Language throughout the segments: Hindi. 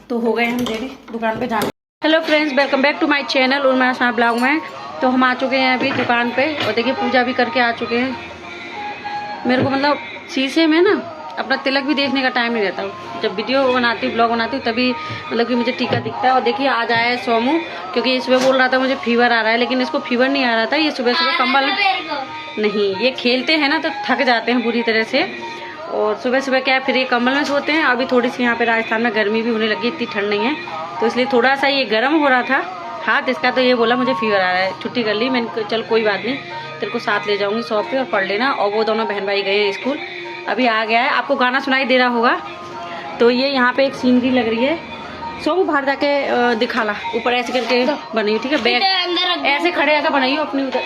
तो हो गए हम रेडी दुकान पे जाने। Hello friends, welcome back to my channel और मेरा साथ ब्लॉग में। तो हम आ चुके हैं अभी दुकान पे और देखिए पूजा भी करके आ चुके हैं। मेरे को मतलब शीशे में ना अपना तिलक भी देखने का टाइम नहीं रहता। जब वीडियो बनाती हूँ, ब्लॉग बनाती हूँ, तभी मतलब कि मुझे टीका दिखता है। और देखिए आज आया है सोमू, क्योंकि सुबह बोल रहा था मुझे फीवर आ रहा है, लेकिन इसको फीवर नहीं आ रहा था। ये सुबह सुबह कम्बल नहीं, ये खेलते हैं ना तो थक जाते हैं बुरी तरह से, और सुबह सुबह क्या है फिर ये कम्बल में सोते हैं। अभी थोड़ी सी यहाँ पे राजस्थान में गर्मी भी होने लगी, इतनी ठंड नहीं है, तो इसलिए थोड़ा सा ये गर्म हो रहा था हाथ इसका। तो ये बोला मुझे फीवर आ रहा है, छुट्टी कर ली। मैंने चल कोई बात नहीं, तेरे को साथ ले जाऊंगी शॉप पे और पढ़ लेना। और वो दोनों बहन भाई गए हैं स्कूल, अभी आ गया है। आपको गाना सुनाई दे रहा होगा। तो ये यहाँ पे एक सीनरी लग रही है। सोमू बाहर जाके दिखा ला, ऊपर ऐसे करके बनाइए, ठीक है? बैग ऐसे खड़े आकर बनाइए अपनी, उधर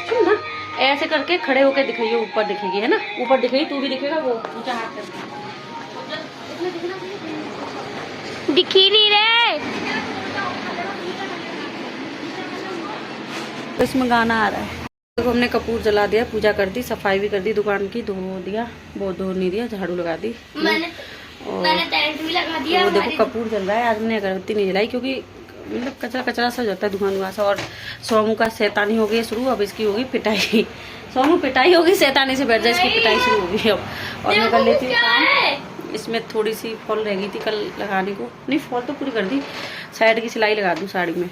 सुन ना, ऐसे करके खड़े होकर दिखाइए, ऊपर दिखेगी है ना, ऊपर दिखेगी, तू भी दिखेगा, वो ऊंचा हाथ कर दिखी नहीं रहे। तो इसमें गाना आ रहा है। तो हमने कपूर जला दिया, पूजा कर दी, सफाई भी कर दी दुकान की, धो दिया, बहुत धो नहीं दिया, झाड़ू लगा दी मैंने टेंट भी लगा दिया। वो देखो कपूर जल रहा है। आज मैंने अगरबत्ती नहीं जलाई क्योंकि मतलब कचरा कचरा सा जाता है धुआं धुआं सा। और सोमू का शैतानी हो गई शुरू, अब इसकी होगी पिटाई। सोमू पिटाई होगी, शैतानी से बैठ जाए, इसकी पिटाई शुरू होगी अब। और मैं कर लेती हूँ काम। इसमें थोड़ी सी फॉल रह गई थी कल लगाने को, नहीं फॉल तो पूरी कर दी, साइड की सिलाई लगा दूँ साड़ी में।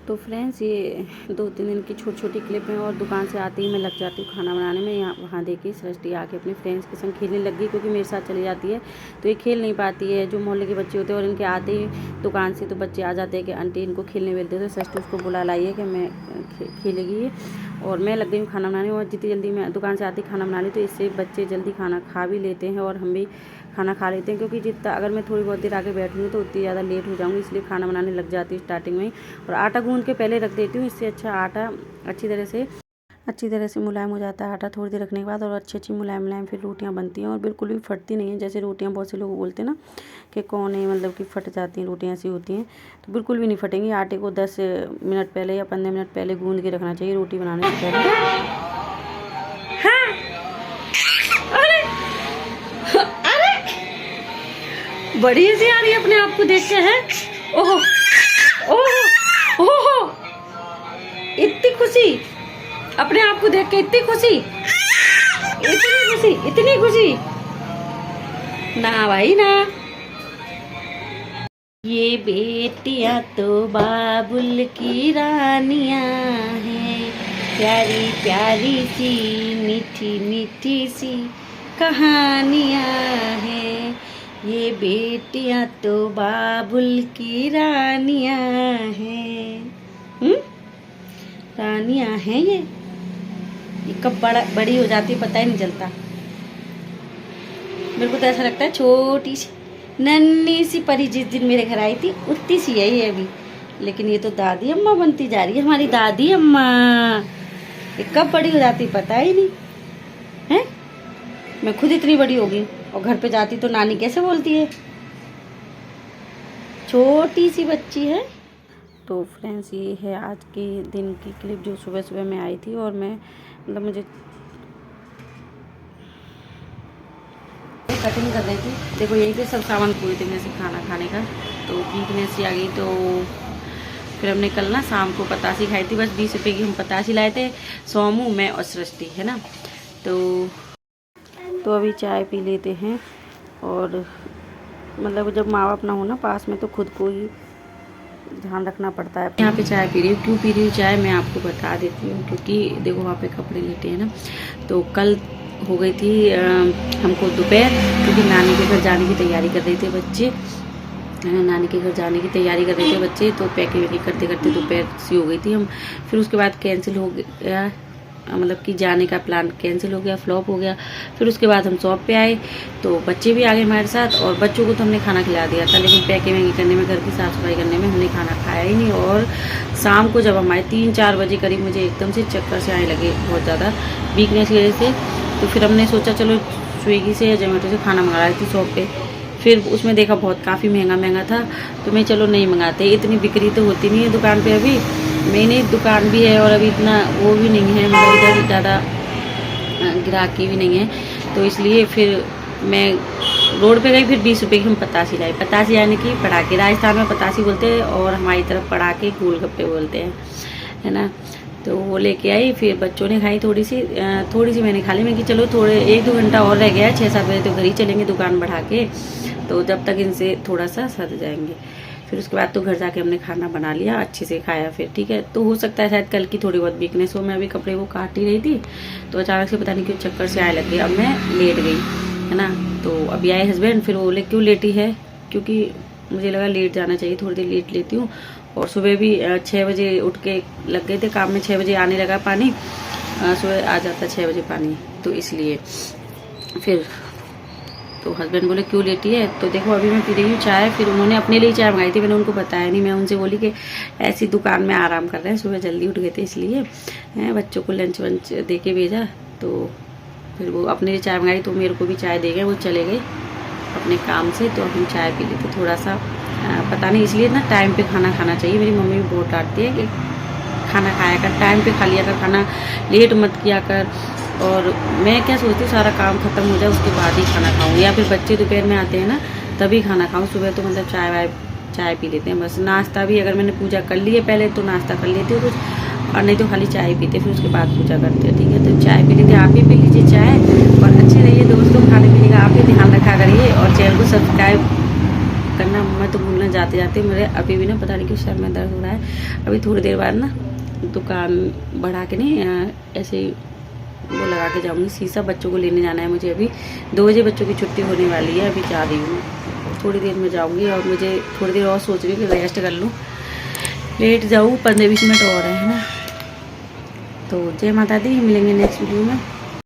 तो फ्रेंड्स ये 2-3 दिन की छोटी छोटी क्लिप हैं। और दुकान से आते ही मैं लग जाती हूँ खाना बनाने में। यहाँ वहाँ देखिए सृष्टि आके अपने फ्रेंड्स के संग खेलने लग गई, क्योंकि मेरे साथ चली जाती है तो ये खेल नहीं पाती है। जो मोहल्ले के बच्चे होते हैं और इनके आते ही दुकान से तो बच्चे आ जाते हैं कि आंटी इनको खेलने मिलते हैं, तो सृष्टि उसको बुला लाई है कि मैं खेलेगी। और मैं लग गई हूँ खाना बनाने, और जितनी जल्दी मैं दुकान से आती खाना बना ली तो इससे बच्चे जल्दी खाना खा भी लेते हैं और हम भी खाना खा लेते हैं। क्योंकि जितना अगर मैं थोड़ी बहुत देर आगे बैठ रही हूँ तो उतनी ज़्यादा लेट हो जाऊँगी, इसलिए खाना बनाने लग जाती हूँ स्टार्टिंग में ही। और आटा गूंद के पहले रख देती हूँ, इससे अच्छा आटा अच्छी तरह से मुलायम हो जाता है आटा थोड़ी देर रखने के बाद। और अच्छी मुलायम फिर रोटियां बनती हैं और बिल्कुल भी फटती नहीं है। जैसे रोटियां बहुत से लोग बोलते हैं ना कि कौन है मतलब कि फट जाती हैं रोटियां, ऐसी होती हैं, तो बिल्कुल भी नहीं फटेंगी। आटे को 10 मिनट पहले या 15 मिनट पहले गूंद के रखना चाहिए रोटी बनाने से पहले। हाँ। अरे बड़ी हंसी आ रही है अपने आप को देख के है। ओहो ओहो ओहो, इतनी खुशी अपने आप को देख के, इतनी खुशी, इतनी खुशी ना भाई ना। ये बेटियां तो बाबुल की रानियां हैं, प्यारी प्यारी सी मीठी मीठी सी कहानियां हैं। ये बेटियां तो बाबुल की रानियां हैं। रानियां हैं ये कब बड़ी हो जाती है पता ही नहीं चलता। मेरे को तो ऐसा लगता है छोटी सी नन्ही सी परी जिस दिन मेरे घर आई थी उतनी सी है ये अभी, लेकिन ये तो दादी अम्मा बनती जा रही है, हमारी दादी अम्मा। ये कब बड़ी हो जाती पता ही नहीं है। मैं खुद इतनी बड़ी हो गई और घर पे जाती तो नानी कैसे बोलती है, छोटी सी बच्ची है। तो फ्रेंड्स ये है आज के दिन की क्लिप जो सुबह सुबह मैं आई थी। और मैं मतलब मुझे कटिंग कर रही थी। देखो यही पे सब सामान पूरे थे मेरे से खाना खाने का, तो वीकनेस सी आ गई। तो फिर हमने कल ना शाम को पतासी खाई थी, बस 20 रुपये की हम पतासी लाए थे, सोमू मैं और सृष्टि है ना। तो अभी चाय पी लेते हैं। और मतलब जब माँ बाप ना हो ना पास में तो खुद को ही ध्यान रखना पड़ता है। यहाँ पे चाय पी रही हूँ, क्यों पी रही हूँ चाय मैं आपको बता देती हूँ। क्योंकि देखो वहाँ पे कपड़े लेटे हैं ना, तो कल हो गई थी हमको दोपहर, क्योंकि नानी के घर जाने की तैयारी कर रहे थे बच्चे, नानी के घर जाने की तैयारी कर रहे थे बच्चे। तो पैकिंग वैकिंग करते करते दोपहर सी हो गई थी हम। फिर उसके बाद कैंसिल हो गया, मतलब कि जाने का प्लान कैंसिल हो गया, फ्लॉप हो गया। फिर उसके बाद हम शॉप पे आए तो बच्चे भी आ गए हमारे साथ, और बच्चों को तो हमने खाना खिला दिया था, लेकिन पैकिंग वैकिंग करने में, घर की साफ़ सफाई करने में हमने खाना खाया ही नहीं। और शाम को जब हम आए 3-4 बजे करीब, मुझे एकदम से चक्कर से आने लगे बहुत ज़्यादा वीकनेस की वजह से। तो फिर हमने सोचा चलो स्विगी से या जोमेटो से खाना मंगा रही थी शॉप पे। फिर उसमें देखा बहुत काफ़ी महंगा था, तो मैं चलो नहीं मंगाते, इतनी बिक्री तो होती नहीं है दुकान पे अभी, मैंने दुकान भी है और अभी इतना वो भी नहीं है, मतलब इधर ज़्यादा ग्राहकी भी नहीं है, तो इसलिए फिर मैं रोड पे गई, फिर 20 रुपये की हम पतासी लाई। पतासी यानी कि पटाखे, राजस्थान में पतासी बोलते हैं और हमारी तरफ पटाखे गोलगप्पे बोलते हैं, है ना। तो वो लेके आई, फिर बच्चों ने खाई थोड़ी सी मैंने खा ली। मैं कि चलो थोड़े 1-2 घंटा और रह गया, 6-7 बजे तो घर ही चलेंगे दुकान बढ़ा के, तो जब तक इनसे थोड़ा सा सध जाएंगे। फिर उसके बाद तो घर जाके हमने खाना बना लिया, अच्छे से खाया फिर, ठीक है। तो हो सकता है शायद कल की थोड़ी बहुत वीकनेस हो। मैं अभी कपड़े वो काट ही रही थी तो अचानक से पता नहीं क्यों चक्कर से आए लग गई, अब मैं लेट गई, है ना। तो अभी आए हस्बैंड, फिर वो बोले क्यों लेटी है, क्योंकि मुझे लगा लेट जाना चाहिए, थोड़ी देर लेट लेती हूँ। और सुबह भी 6 बजे उठ के लग गए थे काम में, 6 बजे आने लगा पानी, सुबह आ जाता 6 बजे पानी, तो इसलिए फिर तो हस्बैंड बोले क्यों लेटी है। तो देखो अभी मैं पी रही हूँ चाय। फिर उन्होंने अपने लिए चाय मंगाई थी, मैंने उनको बताया नहीं। मैं उनसे बोली कि ऐसी दुकान में आराम कर रहे हैं, सुबह जल्दी उठ गए थे इसलिए, बच्चों को लंच वंच दे के भेजा। तो फिर वो अपने लिए चाय मंगाई, तो मेरे को भी चाय दे गए, वो चले गए अपने काम से। तो हम चाय पी लेते थोड़ा सा, पता नहीं, इसलिए ना टाइम पे खाना खाना चाहिए। मेरी मम्मी भी बहुत डांटती है कि खाना खाया कर, टाइम पे खा लिया कर खाना, लेट मत किया कर। और मैं क्या सोचती हूँ, सारा काम खत्म हो जाए उसके बाद ही खाना खाऊँ, या फिर बच्चे दोपहर में आते हैं ना तभी खाना खाऊँ। सुबह तो मतलब चाय पी लेते हैं बस। नाश्ता भी अगर मैंने पूजा कर ली है पहले तो नाश्ता कर लेती हूँ कुछ, और नहीं तो खाली चाय पीते, फिर उसके बाद पूजा करते हैं, ठीक है। तो चाय पी लेते, आप भी पी लीजिए चाय, और अच्छे रहिए दोस्तों, खाने पीने का आप भी ध्यान रखा करिए, और चैनल को सब्सक्राइब करना मैं तो भूलना जाते जाते। मेरे अभी भी ना पता नहीं क्यों सर में दर्द हो रहा है। अभी थोड़ी देर बाद ना दुकान बढ़ा के नहीं ऐसे ही वो लगा के जाऊंगी शीशा, बच्चों को लेने जाना है मुझे। अभी 2 बजे बच्चों की छुट्टी होने वाली है, अभी जा रही हूँ, थोड़ी देर में जाऊंगी। और मुझे थोड़ी देर और सोच रही हूँ कि रेस्ट कर लूँ, लेट जाऊँ, 15-20 मिनट और है ना। तो जय माता दी, मिलेंगे नेक्स्ट वीडियो में।